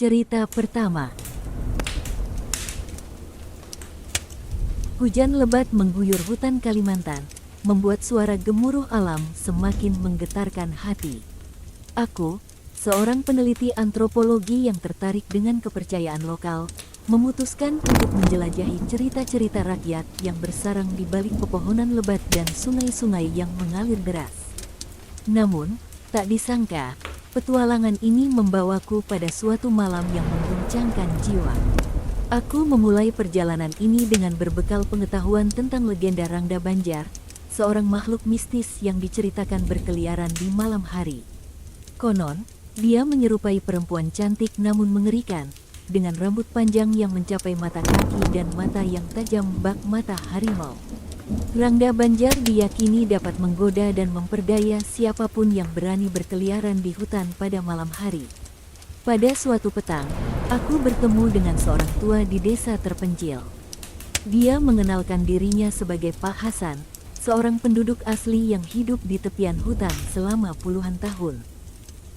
Cerita pertama. Hujan lebat mengguyur hutan Kalimantan, membuat suara gemuruh alam semakin menggetarkan hati. Aku, seorang peneliti antropologi yang tertarik dengan kepercayaan lokal, memutuskan untuk menjelajahi cerita-cerita rakyat yang bersarang di balik pepohonan lebat dan sungai-sungai yang mengalir deras. Namun, tak disangka, petualangan ini membawaku pada suatu malam yang mengguncangkan jiwa. Aku memulai perjalanan ini dengan berbekal pengetahuan tentang legenda Rangda Banjar, seorang makhluk mistis yang diceritakan berkeliaran di malam hari. Konon, dia menyerupai perempuan cantik namun mengerikan, dengan rambut panjang yang mencapai mata kaki dan mata yang tajam bak mata harimau. Rangda Banjar diyakini dapat menggoda dan memperdaya siapapun yang berani berkeliaran di hutan pada malam hari. Pada suatu petang, aku bertemu dengan seorang tua di desa terpencil. Dia mengenalkan dirinya sebagai Pak Hasan, seorang penduduk asli yang hidup di tepian hutan selama puluhan tahun.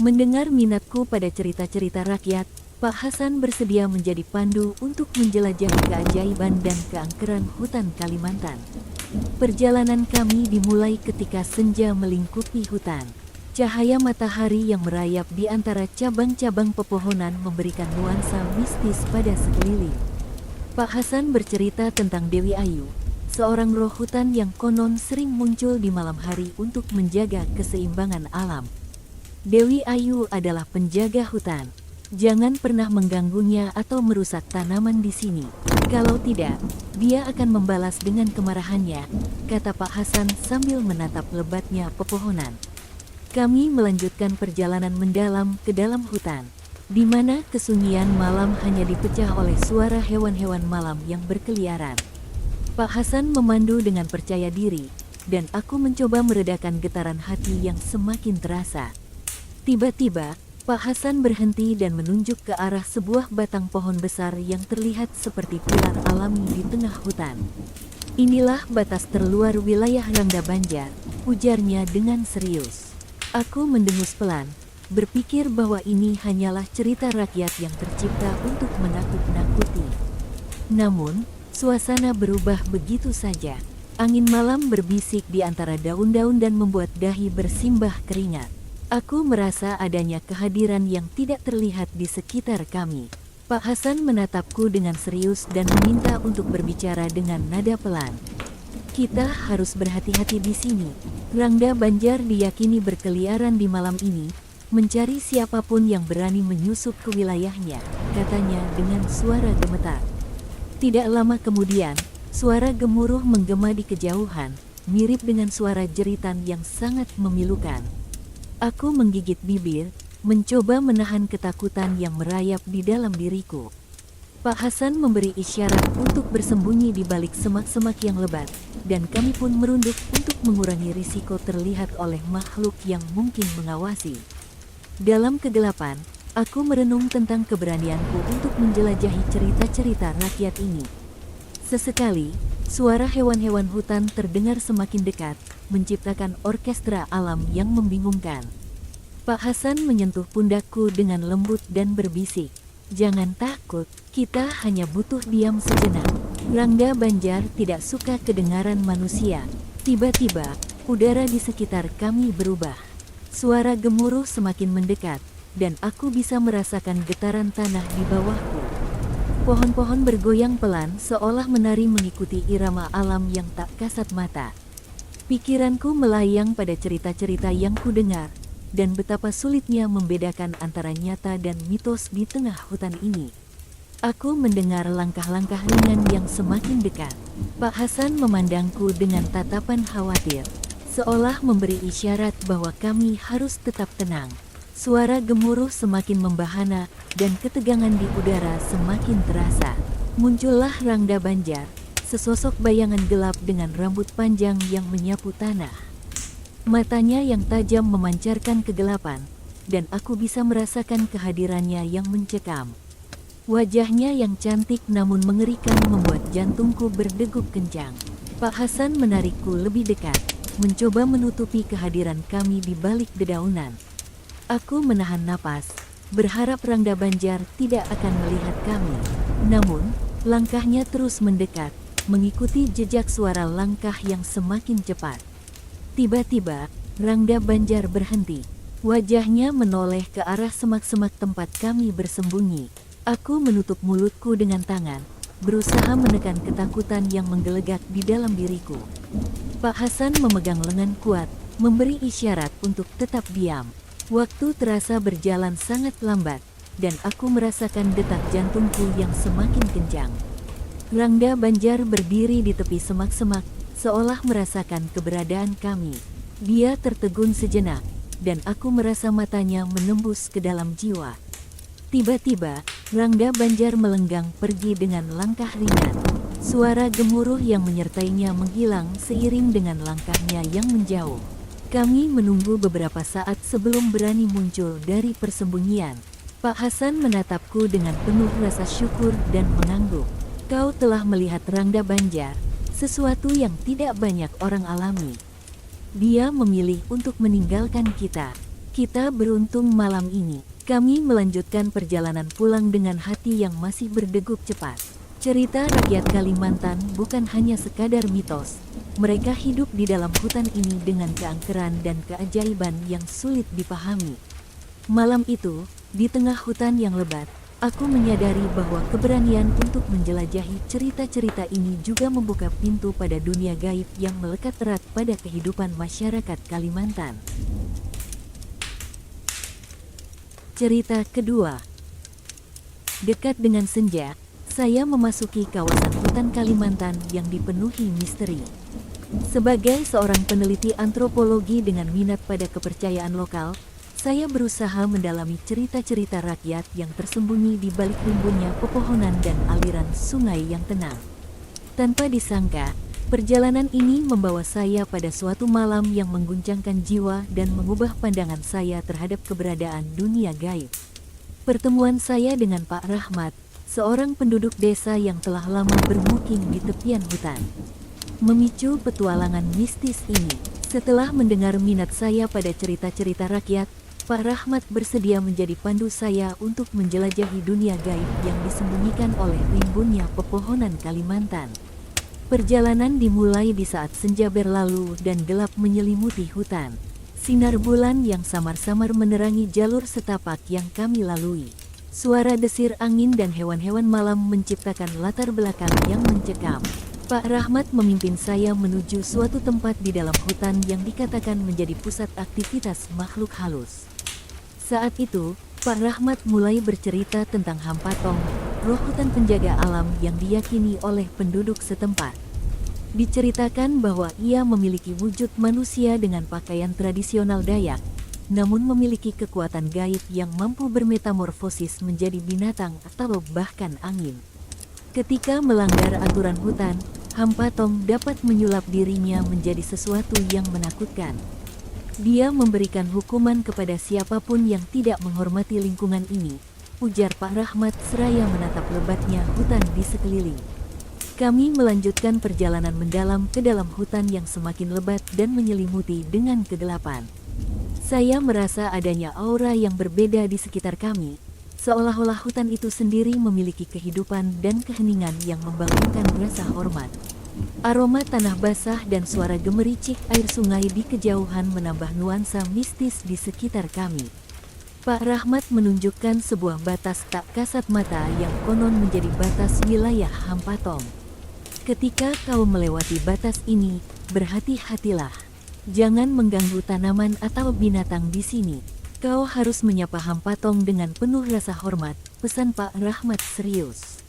Mendengar minatku pada cerita-cerita rakyat, Pak Hasan bersedia menjadi pandu untuk menjelajahi keajaiban dan keangkeran hutan Kalimantan. Perjalanan kami dimulai ketika senja melingkupi hutan. Cahaya matahari yang merayap di antara cabang-cabang pepohonan memberikan nuansa mistis pada sekeliling. Pak Hasan bercerita tentang Dewi Ayu, seorang roh hutan yang konon sering muncul di malam hari untuk menjaga keseimbangan alam. Dewi Ayu adalah penjaga hutan. Jangan pernah mengganggunya atau merusak tanaman di sini. Kalau tidak, dia akan membalas dengan kemarahannya, kata Pak Hasan sambil menatap lebatnya pepohonan. Kami melanjutkan perjalanan mendalam ke dalam hutan, di mana kesunyian malam hanya dipecah oleh suara hewan-hewan malam yang berkeliaran. Pak Hasan memandu dengan percaya diri, dan aku mencoba meredakan getaran hati yang semakin terasa. Tiba-tiba, Pak Hasan berhenti dan menunjuk ke arah sebuah batang pohon besar yang terlihat seperti pilar alami di tengah hutan. Inilah batas terluar wilayah Rangda Banjar, ujarnya dengan serius. Aku mendengus pelan, berpikir bahwa ini hanyalah cerita rakyat yang tercipta untuk menakut-nakuti. Namun, suasana berubah begitu saja. Angin malam berbisik di antara daun-daun dan membuat dahi bersimbah keringat. Aku merasa adanya kehadiran yang tidak terlihat di sekitar kami. Pak Hasan menatapku dengan serius dan meminta untuk berbicara dengan nada pelan. Kita harus berhati-hati di sini. Rangda Banjar diyakini berkeliaran di malam ini, mencari siapapun yang berani menyusup ke wilayahnya, katanya dengan suara gemetar. Tidak lama kemudian, suara gemuruh menggema di kejauhan, mirip dengan suara jeritan yang sangat memilukan. Aku menggigit bibir, mencoba menahan ketakutan yang merayap di dalam diriku. Pak Hasan memberi isyarat untuk bersembunyi di balik semak-semak yang lebat, dan kami pun merunduk untuk mengurangi risiko terlihat oleh makhluk yang mungkin mengawasi. Dalam kegelapan, aku merenung tentang keberanianku untuk menjelajahi cerita-cerita rakyat ini. Sesekali, suara hewan-hewan hutan terdengar semakin dekat, menciptakan orkestra alam yang membingungkan. Pak Hasan menyentuh pundakku dengan lembut dan berbisik, "Jangan takut, kita hanya butuh diam sejenak." Rangda Banjar tidak suka kedengaran manusia. Tiba-tiba, udara di sekitar kami berubah. Suara gemuruh semakin mendekat, dan aku bisa merasakan getaran tanah di bawahku. Pohon-pohon bergoyang pelan seolah menari mengikuti irama alam yang tak kasat mata. Pikiranku melayang pada cerita-cerita yang kudengar, dan betapa sulitnya membedakan antara nyata dan mitos di tengah hutan ini. Aku mendengar langkah-langkah ringan yang semakin dekat. Pak Hasan memandangku dengan tatapan khawatir, seolah memberi isyarat bahwa kami harus tetap tenang. Suara gemuruh semakin membahana, dan ketegangan di udara semakin terasa. Muncullah Rangda Banjar, sesosok bayangan gelap dengan rambut panjang yang menyapu tanah. Matanya yang tajam memancarkan kegelapan, dan aku bisa merasakan kehadirannya yang mencekam. Wajahnya yang cantik namun mengerikan membuat jantungku berdegup kencang. Pak Hasan menarikku lebih dekat, mencoba menutupi kehadiran kami di balik dedaunan. Aku menahan napas, berharap Rangda Banjar tidak akan melihat kami. Namun, langkahnya terus mendekat, mengikuti jejak suara langkah yang semakin cepat. Tiba-tiba, Rangda Banjar berhenti. Wajahnya menoleh ke arah semak-semak tempat kami bersembunyi. Aku menutup mulutku dengan tangan, berusaha menekan ketakutan yang menggelegak di dalam diriku. Pak Hasan memegang lengan kuat, memberi isyarat untuk tetap diam. Waktu terasa berjalan sangat lambat, dan aku merasakan detak jantungku yang semakin kencang. Rangda Banjar berdiri di tepi semak-semak, seolah merasakan keberadaan kami. Dia tertegun sejenak, dan aku merasa matanya menembus ke dalam jiwa. Tiba-tiba, Rangda Banjar melenggang pergi dengan langkah ringan. Suara gemuruh yang menyertainya menghilang seiring dengan langkahnya yang menjauh. Kami menunggu beberapa saat sebelum berani muncul dari persembunyian. Pak Hasan menatapku dengan penuh rasa syukur dan mengangguk. Kau telah melihat Rangda Banjar, sesuatu yang tidak banyak orang alami. Dia memilih untuk meninggalkan kita. Kita beruntung malam ini. Kami melanjutkan perjalanan pulang dengan hati yang masih berdegup cepat. Cerita rakyat Kalimantan bukan hanya sekadar mitos. Mereka hidup di dalam hutan ini dengan keangkeran dan keajaiban yang sulit dipahami. Malam itu, di tengah hutan yang lebat, aku menyadari bahwa keberanian untuk menjelajahi cerita-cerita ini juga membuka pintu pada dunia gaib yang melekat erat pada kehidupan masyarakat Kalimantan. Cerita kedua. Dekat dengan senja, saya memasuki kawasan hutan Kalimantan yang dipenuhi misteri. Sebagai seorang peneliti antropologi dengan minat pada kepercayaan lokal, saya berusaha mendalami cerita-cerita rakyat yang tersembunyi di balik rimbunnya pepohonan dan aliran sungai yang tenang. Tanpa disangka, perjalanan ini membawa saya pada suatu malam yang mengguncangkan jiwa dan mengubah pandangan saya terhadap keberadaan dunia gaib. Pertemuan saya dengan Pak Rahmat, seorang penduduk desa yang telah lama bermukim di tepian hutan, memicu petualangan mistis ini. Setelah mendengar minat saya pada cerita-cerita rakyat, Pak Rahmat bersedia menjadi pandu saya untuk menjelajahi dunia gaib yang disembunyikan oleh rimbunnya pepohonan Kalimantan. Perjalanan dimulai di saat senja berlalu dan gelap menyelimuti hutan. Sinar bulan yang samar-samar menerangi jalur setapak yang kami lalui. Suara desir angin dan hewan-hewan malam menciptakan latar belakang yang mencekam. Pak Rahmat memimpin saya menuju suatu tempat di dalam hutan yang dikatakan menjadi pusat aktivitas makhluk halus. Saat itu, Pak Rahmat mulai bercerita tentang Hampatong, roh hutan penjaga alam yang diyakini oleh penduduk setempat. Diceritakan bahwa ia memiliki wujud manusia dengan pakaian tradisional Dayak, namun memiliki kekuatan gaib yang mampu bermetamorfosis menjadi binatang atau bahkan angin. Ketika melanggar aturan hutan, Hampatong dapat menyulap dirinya menjadi sesuatu yang menakutkan. Dia memberikan hukuman kepada siapapun yang tidak menghormati lingkungan ini, ujar Pak Rahmat seraya menatap lebatnya hutan di sekeliling. Kami melanjutkan perjalanan mendalam ke dalam hutan yang semakin lebat dan menyelimuti dengan kegelapan. Saya merasa adanya aura yang berbeda di sekitar kami, seolah-olah hutan itu sendiri memiliki kehidupan dan keheningan yang membangunkan rasa hormat. Aroma tanah basah dan suara gemericik air sungai di kejauhan menambah nuansa mistis di sekitar kami. Pak Rahmat menunjukkan sebuah batas tak kasat mata yang konon menjadi batas wilayah Hampatong. Ketika kau melewati batas ini, berhati-hatilah. Jangan mengganggu tanaman atau binatang di sini. Kau harus menyapa Hampatong dengan penuh rasa hormat, pesan Pak Rahmat serius.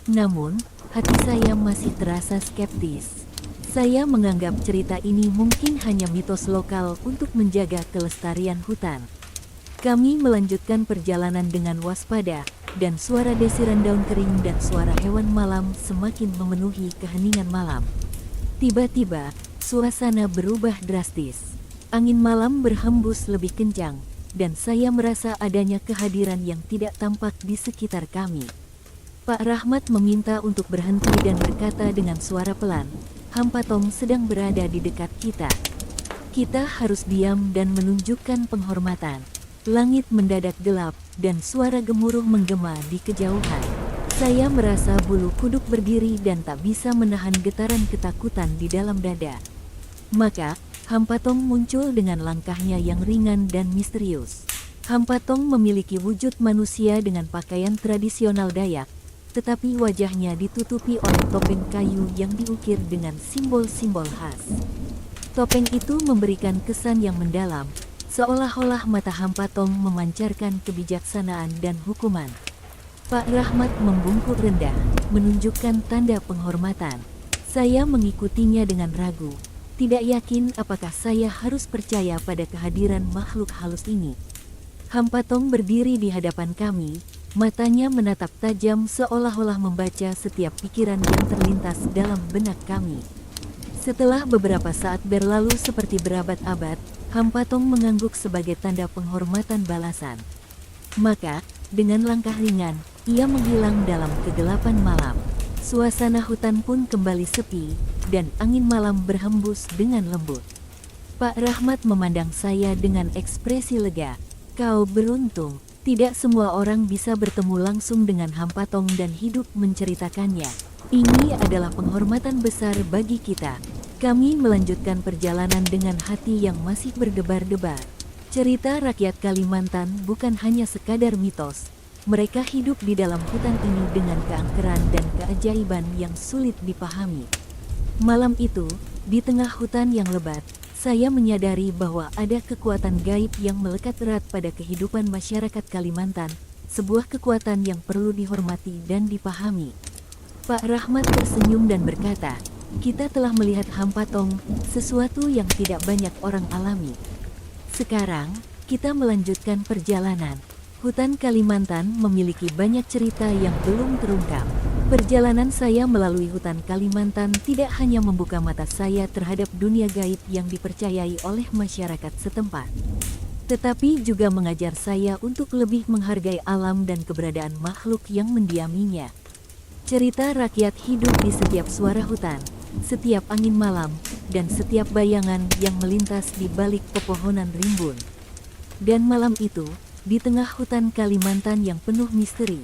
Namun, hati saya masih terasa skeptis. Saya menganggap cerita ini mungkin hanya mitos lokal untuk menjaga kelestarian hutan. Kami melanjutkan perjalanan dengan waspada, dan suara desiran daun kering dan suara hewan malam semakin memenuhi keheningan malam. Tiba-tiba, suasana berubah drastis. Angin malam berhembus lebih kencang, dan saya merasa adanya kehadiran yang tidak tampak di sekitar kami. Pak Rahmat meminta untuk berhenti dan berkata dengan suara pelan, Hampatong sedang berada di dekat kita. Kita harus diam dan menunjukkan penghormatan. Langit mendadak gelap, dan suara gemuruh menggema di kejauhan. Saya merasa bulu kuduk berdiri dan tak bisa menahan getaran ketakutan di dalam dada. Maka, Hampatong muncul dengan langkahnya yang ringan dan misterius. Hampatong memiliki wujud manusia dengan pakaian tradisional Dayak, tetapi wajahnya ditutupi oleh topeng kayu yang diukir dengan simbol-simbol khas. Topeng itu memberikan kesan yang mendalam, seolah-olah mata Hampatong memancarkan kebijaksanaan dan hukuman. Pak Rahmat membungkuk rendah, menunjukkan tanda penghormatan. Saya mengikutinya dengan ragu, tidak yakin apakah saya harus percaya pada kehadiran makhluk halus ini. Hampatong berdiri di hadapan kami, matanya menatap tajam seolah-olah membaca setiap pikiran yang terlintas dalam benak kami. Setelah beberapa saat berlalu seperti berabad-abad, Hampatong mengangguk sebagai tanda penghormatan balasan. Maka, dengan langkah ringan, ia menghilang dalam kegelapan malam. Suasana hutan pun kembali sepi, dan angin malam berhembus dengan lembut. Pak Rahmat memandang saya dengan ekspresi lega. Kau beruntung, tidak semua orang bisa bertemu langsung dengan Hampatong dan hidup menceritakannya. Ini adalah penghormatan besar bagi kita. Kami melanjutkan perjalanan dengan hati yang masih berdebar-debar. Cerita rakyat Kalimantan bukan hanya sekadar mitos. Mereka hidup di dalam hutan ini dengan keangkeran dan keajaiban yang sulit dipahami. Malam itu, di tengah hutan yang lebat, saya menyadari bahwa ada kekuatan gaib yang melekat erat pada kehidupan masyarakat Kalimantan, sebuah kekuatan yang perlu dihormati dan dipahami. Pak Rahmat tersenyum dan berkata, kita telah melihat Hampatong, sesuatu yang tidak banyak orang alami. Sekarang, kita melanjutkan perjalanan. Hutan Kalimantan memiliki banyak cerita yang belum terungkap. Perjalanan saya melalui hutan Kalimantan tidak hanya membuka mata saya terhadap dunia gaib yang dipercayai oleh masyarakat setempat, tetapi juga mengajar saya untuk lebih menghargai alam dan keberadaan makhluk yang mendiaminya. Cerita rakyat hidup di setiap suara hutan, setiap angin malam, dan setiap bayangan yang melintas di balik pepohonan rimbun. Dan malam itu, di tengah hutan Kalimantan yang penuh misteri,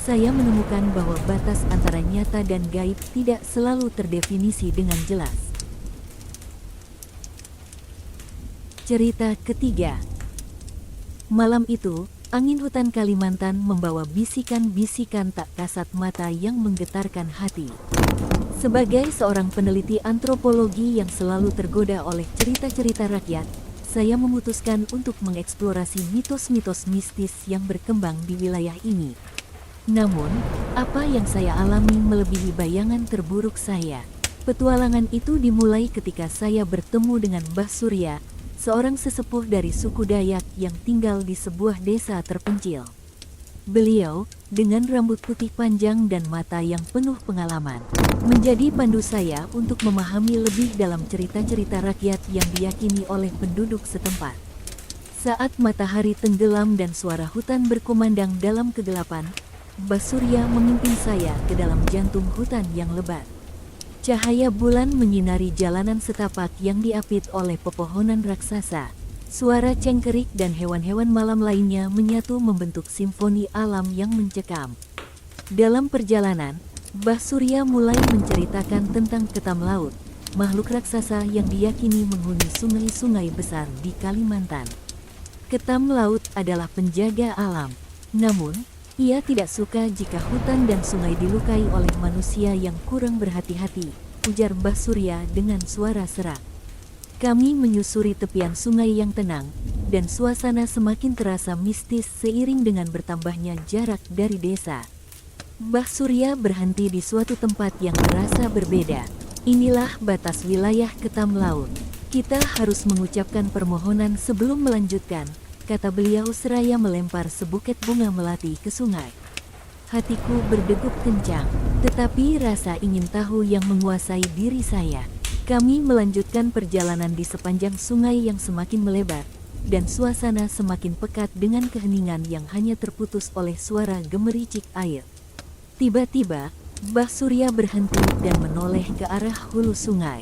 saya menemukan bahwa batas antara nyata dan gaib tidak selalu terdefinisi dengan jelas. Cerita ketiga. Malam itu, angin hutan Kalimantan membawa bisikan-bisikan tak kasat mata yang menggetarkan hati. Sebagai seorang peneliti antropologi yang selalu tergoda oleh cerita-cerita rakyat, saya memutuskan untuk mengeksplorasi mitos-mitos mistis yang berkembang di wilayah ini. Namun, apa yang saya alami melebihi bayangan terburuk saya. Petualangan itu dimulai ketika saya bertemu dengan Mbah Surya, seorang sesepuh dari suku Dayak yang tinggal di sebuah desa terpencil. Beliau, dengan rambut putih panjang dan mata yang penuh pengalaman, menjadi pandu saya untuk memahami lebih dalam cerita-cerita rakyat yang diyakini oleh penduduk setempat. Saat matahari tenggelam dan suara hutan berkumandang dalam kegelapan, Mbah Surya memimpin saya ke dalam jantung hutan yang lebat. Cahaya bulan menyinari jalanan setapak yang diapit oleh pepohonan raksasa. Suara cengkerik dan hewan-hewan malam lainnya menyatu membentuk simfoni alam yang mencekam. Dalam perjalanan, Mbah Surya mulai menceritakan tentang ketam laut, makhluk raksasa yang diyakini menghuni sungai-sungai besar di Kalimantan. Ketam laut adalah penjaga alam, namun ia tidak suka jika hutan dan sungai dilukai oleh manusia yang kurang berhati-hati, ujar Mbah Surya dengan suara serak. Kami menyusuri tepian sungai yang tenang, dan suasana semakin terasa mistis seiring dengan bertambahnya jarak dari desa. Mbah Surya berhenti di suatu tempat yang terasa berbeda. Inilah batas wilayah ketam laut. Kita harus mengucapkan permohonan sebelum melanjutkan, kata beliau seraya melempar sebuket bunga melati ke sungai. Hatiku berdegup kencang, tetapi rasa ingin tahu yang menguasai diri saya. Kami melanjutkan perjalanan di sepanjang sungai yang semakin melebar, dan suasana semakin pekat dengan keheningan yang hanya terputus oleh suara gemericik air. Tiba-tiba, Mbah Surya berhenti dan menoleh ke arah hulu sungai.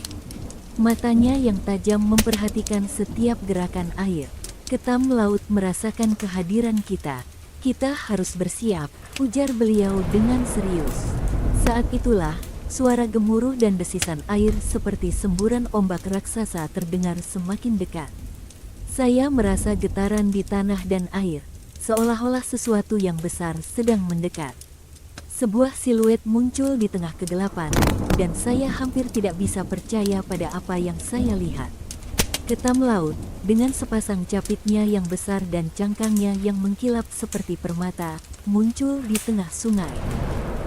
Matanya yang tajam memperhatikan setiap gerakan air. Ketam laut merasakan kehadiran kita. Kita harus bersiap, ujar beliau dengan serius. Saat itulah, suara gemuruh dan desisan air seperti semburan ombak raksasa terdengar semakin dekat. Saya merasa getaran di tanah dan air, seolah-olah sesuatu yang besar sedang mendekat. Sebuah siluet muncul di tengah kegelapan, dan saya hampir tidak bisa percaya pada apa yang saya lihat. Ketam laut, dengan sepasang capitnya yang besar dan cangkangnya yang mengkilap seperti permata, muncul di tengah sungai.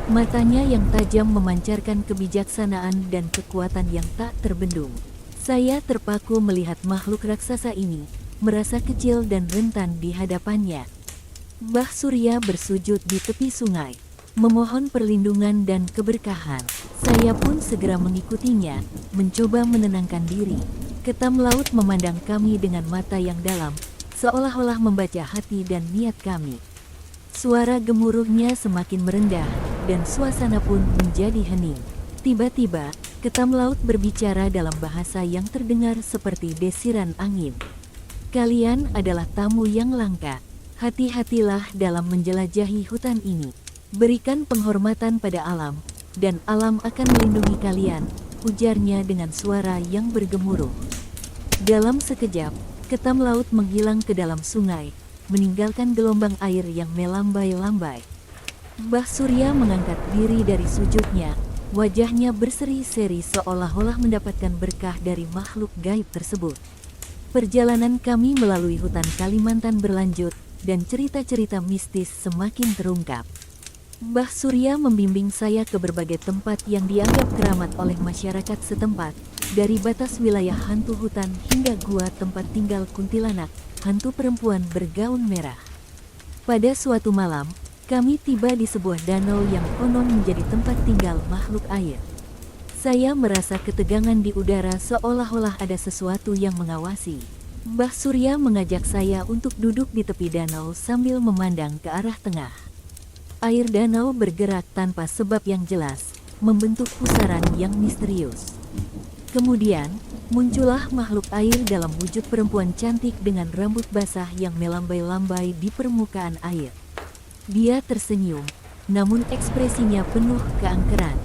Matanya yang tajam memancarkan kebijaksanaan dan kekuatan yang tak terbendung. Saya terpaku melihat makhluk raksasa ini, merasa kecil dan rentan di hadapannya. Mbah Surya bersujud di tepi sungai, memohon perlindungan dan keberkahan. Saya pun segera mengikutinya, mencoba menenangkan diri. Ketam laut memandang kami dengan mata yang dalam, seolah-olah membaca hati dan niat kami. Suara gemuruhnya semakin merendah, dan suasana pun menjadi hening. Tiba-tiba, ketam laut berbicara dalam bahasa yang terdengar seperti desiran angin. Kalian adalah tamu yang langka. Hati-hatilah dalam menjelajahi hutan ini. Berikan penghormatan pada alam, dan alam akan melindungi kalian, ujarnya dengan suara yang bergemuruh. Dalam sekejap, ketam laut menghilang ke dalam sungai, meninggalkan gelombang air yang melambai-lambai. Mbah Surya mengangkat diri dari sujudnya, wajahnya berseri-seri seolah-olah mendapatkan berkah dari makhluk gaib tersebut. Perjalanan kami melalui hutan Kalimantan berlanjut, dan cerita-cerita mistis semakin terungkap. Mbah Surya membimbing saya ke berbagai tempat yang dianggap keramat oleh masyarakat setempat, dari batas wilayah hantu hutan hingga gua tempat tinggal kuntilanak, hantu perempuan bergaun merah. Pada suatu malam, kami tiba di sebuah danau yang konon menjadi tempat tinggal makhluk air. Saya merasa ketegangan di udara seolah-olah ada sesuatu yang mengawasi. Mbah Surya mengajak saya untuk duduk di tepi danau sambil memandang ke arah tengah. Air danau bergerak tanpa sebab yang jelas, membentuk pusaran yang misterius. Kemudian, muncullah makhluk air dalam wujud perempuan cantik dengan rambut basah yang melambai-lambai di permukaan air. Dia tersenyum, namun ekspresinya penuh keangkeran.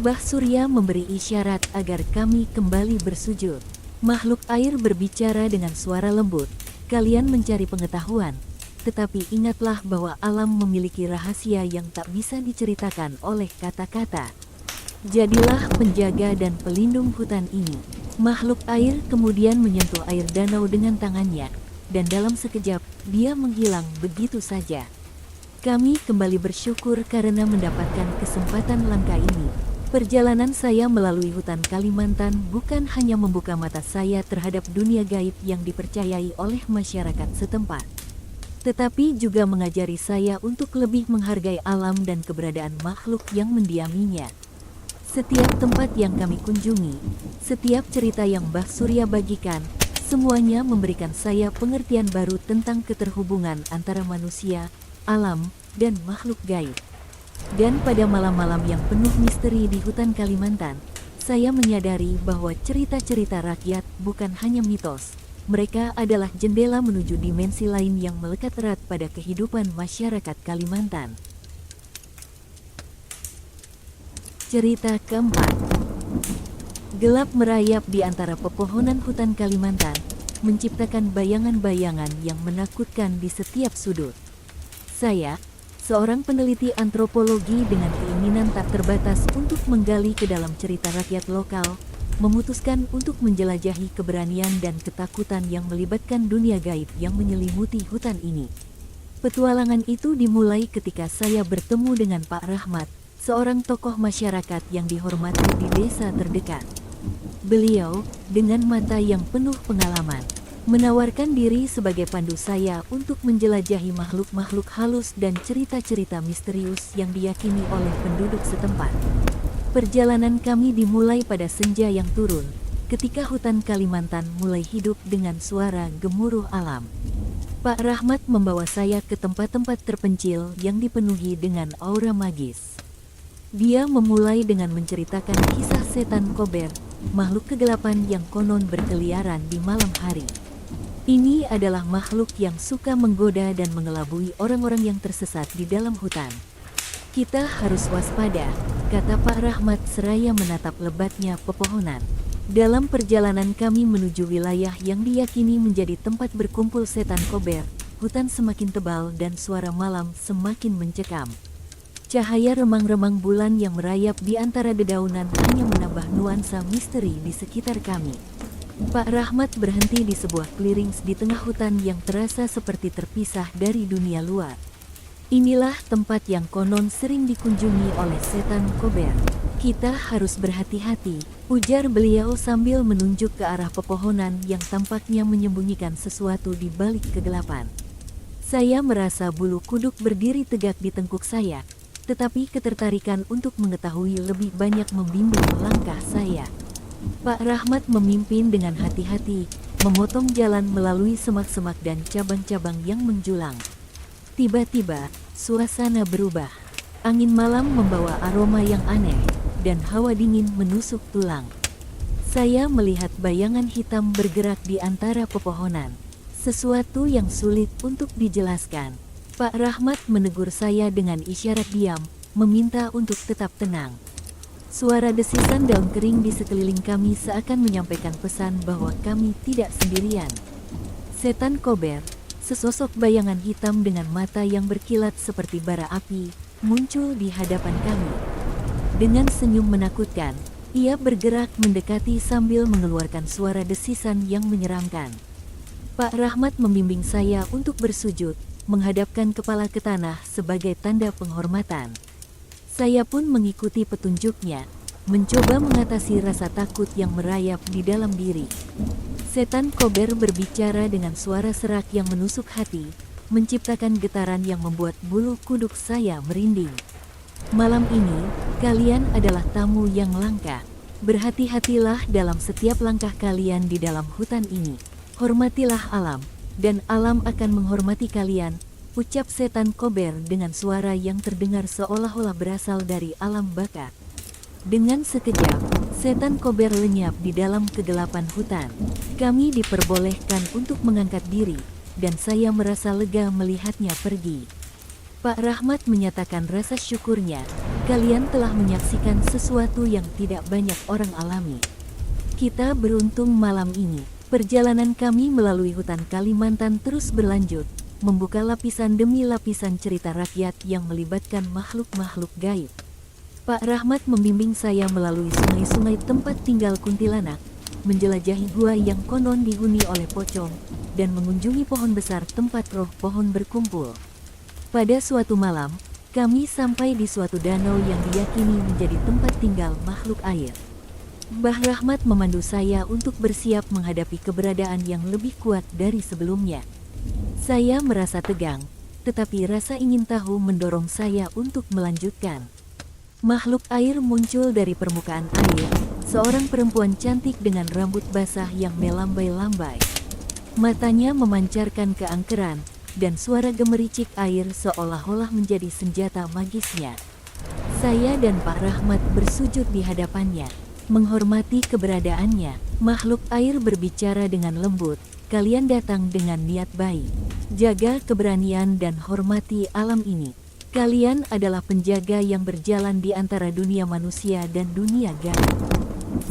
Mbah Surya memberi isyarat agar kami kembali bersujud. Makhluk air berbicara dengan suara lembut, "Kalian mencari pengetahuan, tetapi ingatlah bahwa alam memiliki rahasia yang tak bisa diceritakan oleh kata-kata. Jadilah penjaga dan pelindung hutan ini." Makhluk air kemudian menyentuh air danau dengan tangannya, dan dalam sekejap, dia menghilang begitu saja. Kami kembali bersyukur karena mendapatkan kesempatan langka ini. Perjalanan saya melalui hutan Kalimantan bukan hanya membuka mata saya terhadap dunia gaib yang dipercayai oleh masyarakat setempat, tetapi juga mengajari saya untuk lebih menghargai alam dan keberadaan makhluk yang mendiaminya. Setiap tempat yang kami kunjungi, setiap cerita yang Mbah Surya bagikan, semuanya memberikan saya pengertian baru tentang keterhubungan antara manusia, alam, dan makhluk gaib. Dan pada malam-malam yang penuh misteri di hutan Kalimantan, saya menyadari bahwa cerita-cerita rakyat bukan hanya mitos. Mereka adalah jendela menuju dimensi lain yang melekat erat pada kehidupan masyarakat Kalimantan. Cerita keempat. Gelap merayap di antara pepohonan hutan Kalimantan, menciptakan bayangan-bayangan yang menakutkan di setiap sudut. Saya, seorang peneliti antropologi dengan keinginan tak terbatas untuk menggali ke dalam cerita rakyat lokal, memutuskan untuk menjelajahi keberanian dan ketakutan yang melibatkan dunia gaib yang menyelimuti hutan ini. Petualangan itu dimulai ketika saya bertemu dengan Pak Rahmat, seorang tokoh masyarakat yang dihormati di desa terdekat. Beliau, dengan mata yang penuh pengalaman, menawarkan diri sebagai pandu saya untuk menjelajahi makhluk-makhluk halus dan cerita-cerita misterius yang diyakini oleh penduduk setempat. Perjalanan kami dimulai pada senja yang turun, ketika hutan Kalimantan mulai hidup dengan suara gemuruh alam. Pak Rahmat membawa saya ke tempat-tempat terpencil yang dipenuhi dengan aura magis. Dia memulai dengan menceritakan kisah setan kober, makhluk kegelapan yang konon berkeliaran di malam hari. Ini adalah makhluk yang suka menggoda dan mengelabui orang-orang yang tersesat di dalam hutan. Kita harus waspada, kata Pak Rahmat seraya menatap lebatnya pepohonan. Dalam perjalanan kami menuju wilayah yang diyakini menjadi tempat berkumpul setan kober, hutan semakin tebal dan suara malam semakin mencekam. Cahaya remang-remang bulan yang merayap di antara dedaunan hanya menambah nuansa misteri di sekitar kami. Pak Rahmat berhenti di sebuah clearings di tengah hutan yang terasa seperti terpisah dari dunia luar. Inilah tempat yang konon sering dikunjungi oleh setan kober. Kita harus berhati-hati, ujar beliau sambil menunjuk ke arah pepohonan yang tampaknya menyembunyikan sesuatu di balik kegelapan. Saya merasa bulu kuduk berdiri tegak di tengkuk saya, tetapi ketertarikan untuk mengetahui lebih banyak membimbing langkah saya. Pak Rahmat memimpin dengan hati-hati, memotong jalan melalui semak-semak dan cabang-cabang yang menjulang. Tiba-tiba, suasana berubah. Angin malam membawa aroma yang aneh, dan hawa dingin menusuk tulang. Saya melihat bayangan hitam bergerak di antara pepohonan. Sesuatu yang sulit untuk dijelaskan. Pak Rahmat menegur saya dengan isyarat diam, meminta untuk tetap tenang. Suara desisan daun kering di sekeliling kami seakan menyampaikan pesan bahwa kami tidak sendirian. Setan kober, sesosok bayangan hitam dengan mata yang berkilat seperti bara api, muncul di hadapan kami. Dengan senyum menakutkan, ia bergerak mendekati sambil mengeluarkan suara desisan yang menyeramkan. Pak Rahmat membimbing saya untuk bersujud, menghadapkan kepala ke tanah sebagai tanda penghormatan. Saya pun mengikuti petunjuknya, mencoba mengatasi rasa takut yang merayap di dalam diri. Setan kober berbicara dengan suara serak yang menusuk hati, menciptakan getaran yang membuat bulu kuduk saya merinding. Malam ini, kalian adalah tamu yang langka. Berhati-hatilah dalam setiap langkah kalian di dalam hutan ini. Hormatilah alam, dan alam akan menghormati kalian, ucap setan kober dengan suara yang terdengar seolah-olah berasal dari alam baka. Dengan sekejap, setan kober lenyap di dalam kegelapan hutan. Kami diperbolehkan untuk mengangkat diri, dan saya merasa lega melihatnya pergi. Pak Rahmat menyatakan rasa syukurnya, kalian telah menyaksikan sesuatu yang tidak banyak orang alami. Kita beruntung malam ini. Perjalanan kami melalui hutan Kalimantan terus berlanjut, membuka lapisan demi lapisan cerita rakyat yang melibatkan makhluk-makhluk gaib. Pak Rahmat membimbing saya melalui sungai-sungai tempat tinggal kuntilanak, menjelajahi gua yang konon dihuni oleh pocong, dan mengunjungi pohon besar tempat roh pohon berkumpul. Pada suatu malam, kami sampai di suatu danau yang diyakini menjadi tempat tinggal makhluk air. Mbah Rahmat memandu saya untuk bersiap menghadapi keberadaan yang lebih kuat dari sebelumnya. Saya merasa tegang, tetapi rasa ingin tahu mendorong saya untuk melanjutkan. Makhluk air muncul dari permukaan air, seorang perempuan cantik dengan rambut basah yang melambai-lambai. Matanya memancarkan keangkeran, dan suara gemericik air seolah-olah menjadi senjata magisnya. Saya dan Pak Rahmat bersujud di hadapannya, menghormati keberadaannya. Makhluk air berbicara dengan lembut, kalian datang dengan niat baik. Jaga keberanian dan hormati alam ini. Kalian adalah penjaga yang berjalan di antara dunia manusia dan dunia gaib.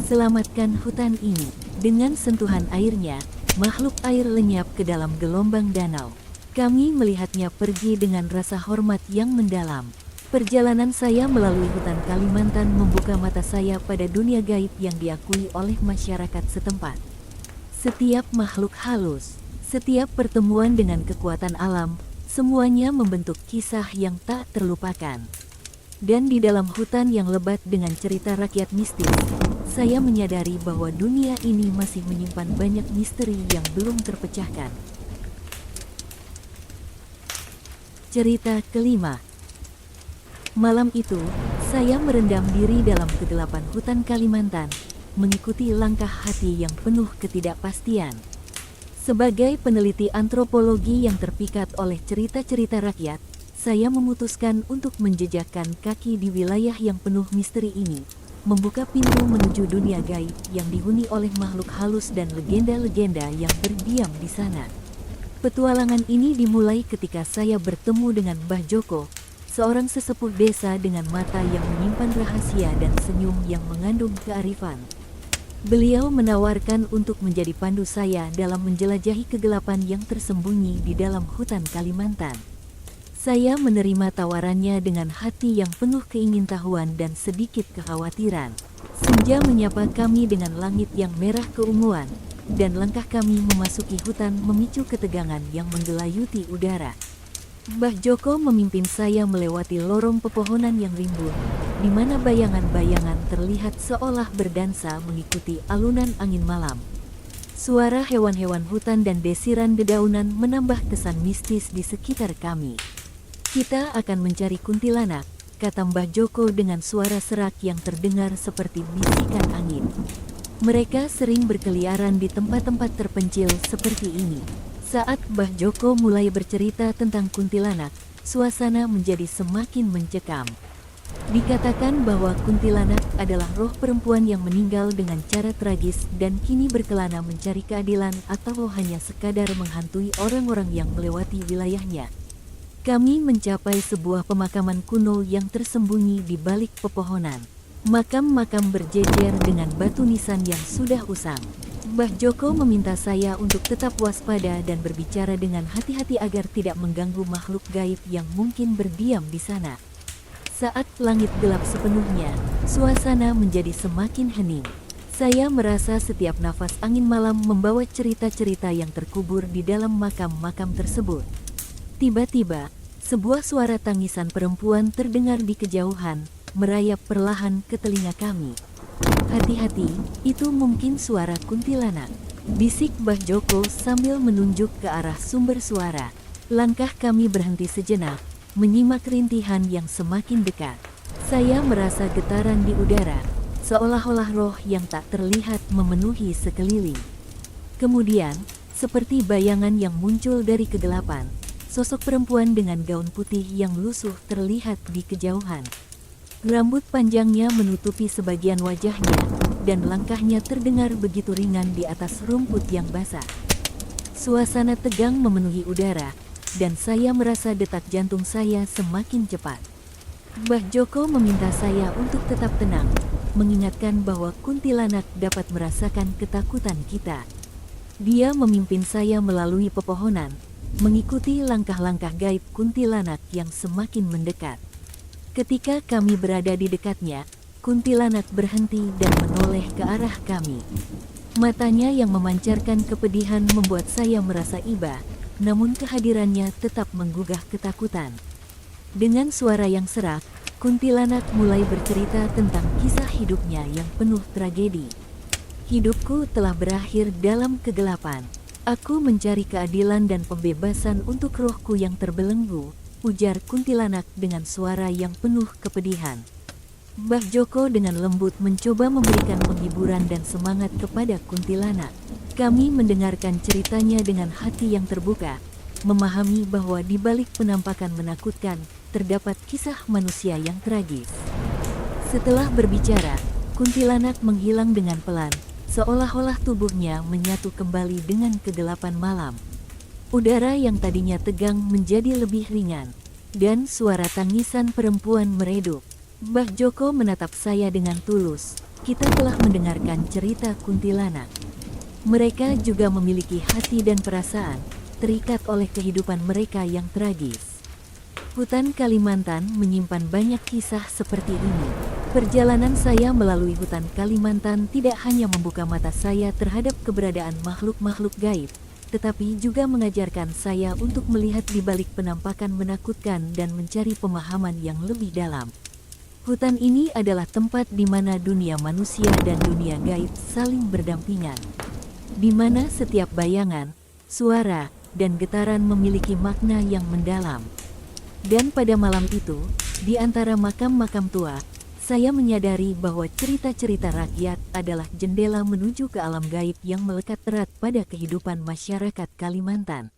Selamatkan hutan ini. Dengan sentuhan airnya, makhluk air lenyap ke dalam gelombang danau. Kami melihatnya pergi dengan rasa hormat yang mendalam. Perjalanan saya melalui hutan Kalimantan membuka mata saya pada dunia gaib yang diakui oleh masyarakat setempat. Setiap makhluk halus, setiap pertemuan dengan kekuatan alam, semuanya membentuk kisah yang tak terlupakan. Dan di dalam hutan yang lebat dengan cerita rakyat mistis, saya menyadari bahwa dunia ini masih menyimpan banyak misteri yang belum terpecahkan. Cerita kelima. Malam itu, saya merendam diri dalam kegelapan hutan Kalimantan, mengikuti langkah hati yang penuh ketidakpastian. Sebagai peneliti antropologi yang terpikat oleh cerita-cerita rakyat, saya memutuskan untuk menjejakkan kaki di wilayah yang penuh misteri ini, membuka pintu menuju dunia gaib yang dihuni oleh makhluk halus dan legenda-legenda yang berdiam di sana. Petualangan ini dimulai ketika saya bertemu dengan Mbah Joko, seorang sesepuh desa dengan mata yang menyimpan rahasia dan senyum yang mengandung kearifan. Beliau menawarkan untuk menjadi pandu saya dalam menjelajahi kegelapan yang tersembunyi di dalam hutan Kalimantan. Saya menerima tawarannya dengan hati yang penuh keingintahuan dan sedikit kekhawatiran. Senja menyapa kami dengan langit yang merah keunguan, dan langkah kami memasuki hutan memicu ketegangan yang menggelayuti udara. Mbah Joko memimpin saya melewati lorong pepohonan yang rimbun, di mana bayangan-bayangan terlihat seolah berdansa mengikuti alunan angin malam. Suara hewan-hewan hutan dan desiran dedaunan menambah kesan mistis di sekitar kami. Kita akan mencari kuntilanak, kata Mbah Joko dengan suara serak yang terdengar seperti bisikan angin. Mereka sering berkeliaran di tempat-tempat terpencil seperti ini. Saat Mbah Joko mulai bercerita tentang kuntilanak, suasana menjadi semakin mencekam. Dikatakan bahwa kuntilanak adalah roh perempuan yang meninggal dengan cara tragis dan kini berkelana mencari keadilan atau hanya sekadar menghantui orang-orang yang melewati wilayahnya. Kami mencapai sebuah pemakaman kuno yang tersembunyi di balik pepohonan. Makam-makam berjejer dengan batu nisan yang sudah usang. Mbah Joko meminta saya untuk tetap waspada dan berbicara dengan hati-hati agar tidak mengganggu makhluk gaib yang mungkin berdiam di sana. Saat langit gelap sepenuhnya, suasana menjadi semakin hening. Saya merasa setiap nafas angin malam membawa cerita-cerita yang terkubur di dalam makam-makam tersebut. Tiba-tiba, sebuah suara tangisan perempuan terdengar di kejauhan, merayap perlahan ke telinga kami. Hati-hati, itu mungkin suara kuntilanak, bisik Mbah Joko sambil menunjuk ke arah sumber suara. Langkah kami berhenti sejenak, menyimak rintihan yang semakin dekat. Saya merasa getaran di udara, seolah-olah roh yang tak terlihat memenuhi sekeliling. Kemudian, seperti bayangan yang muncul dari kegelapan, sosok perempuan dengan gaun putih yang lusuh terlihat di kejauhan. Rambut panjangnya menutupi sebagian wajahnya, dan langkahnya terdengar begitu ringan di atas rumput yang basah. Suasana tegang memenuhi udara, dan saya merasa detak jantung saya semakin cepat. Mbah Joko meminta saya untuk tetap tenang, mengingatkan bahwa kuntilanak dapat merasakan ketakutan kita. Dia memimpin saya melalui pepohonan, mengikuti langkah-langkah gaib kuntilanak yang semakin mendekat. Ketika kami berada di dekatnya, kuntilanak berhenti dan menoleh ke arah kami. Matanya yang memancarkan kepedihan membuat saya merasa iba, namun kehadirannya tetap menggugah ketakutan. Dengan suara yang serak, kuntilanak mulai bercerita tentang kisah hidupnya yang penuh tragedi. Hidupku telah berakhir dalam kegelapan. Aku mencari keadilan dan pembebasan untuk rohku yang terbelenggu, ujar kuntilanak dengan suara yang penuh kepedihan. Mbah Joko dengan lembut mencoba memberikan penghiburan dan semangat kepada kuntilanak. Kami mendengarkan ceritanya dengan hati yang terbuka, memahami bahwa di balik penampakan menakutkan, terdapat kisah manusia yang tragis. Setelah berbicara, kuntilanak menghilang dengan pelan, seolah-olah tubuhnya menyatu kembali dengan kegelapan malam. Udara yang tadinya tegang menjadi lebih ringan, dan suara tangisan perempuan meredup. Mbah Joko menatap saya dengan tulus. Kita telah mendengarkan cerita kuntilanak. Mereka juga memiliki hati dan perasaan, terikat oleh kehidupan mereka yang tragis. Hutan Kalimantan menyimpan banyak kisah seperti ini. Perjalanan saya melalui hutan Kalimantan tidak hanya membuka mata saya terhadap keberadaan makhluk-makhluk gaib, tetapi juga mengajarkan saya untuk melihat di balik penampakan menakutkan dan mencari pemahaman yang lebih dalam. Hutan ini adalah tempat di mana dunia manusia dan dunia gaib saling berdampingan, di mana setiap bayangan, suara, dan getaran memiliki makna yang mendalam. Dan pada malam itu, di antara makam-makam tua, saya menyadari bahwa cerita-cerita rakyat adalah jendela menuju ke alam gaib yang melekat erat pada kehidupan masyarakat Kalimantan.